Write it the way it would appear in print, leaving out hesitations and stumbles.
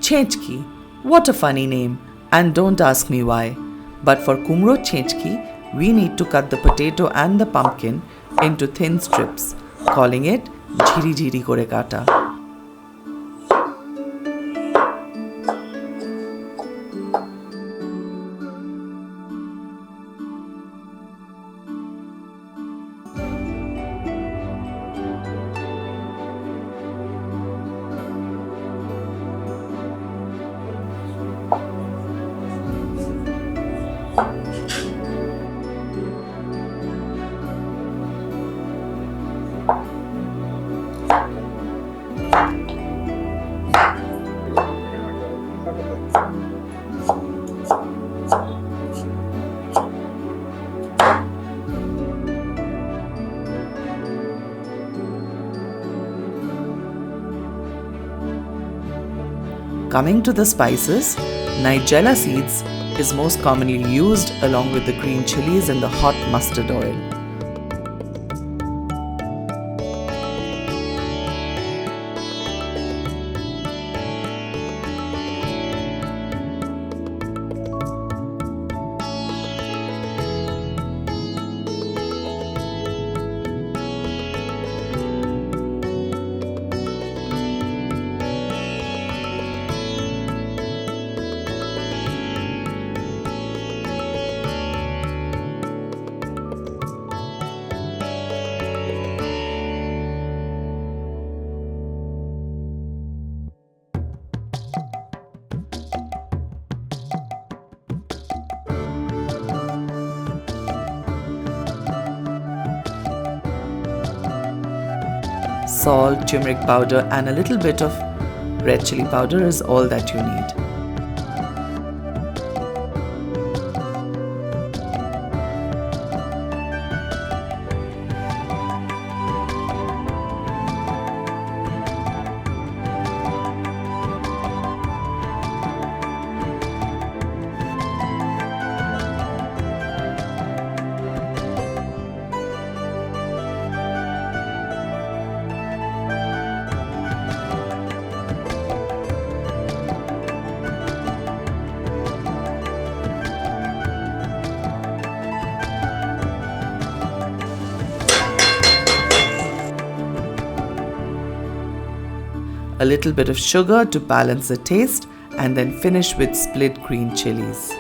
Chechki. What a funny name, and don't ask me why. But for Kumro'r Chhenchki, we need to cut the potato and the pumpkin into thin strips, calling it jhiri jhiri kore kata. Coming to the spices, nigella seeds is most commonly used along with the green chilies and the hot mustard oil. Salt, turmeric powder and a little bit of red chili powder is all that you need. A little bit of sugar to balance the taste, and then finish with split green chilies.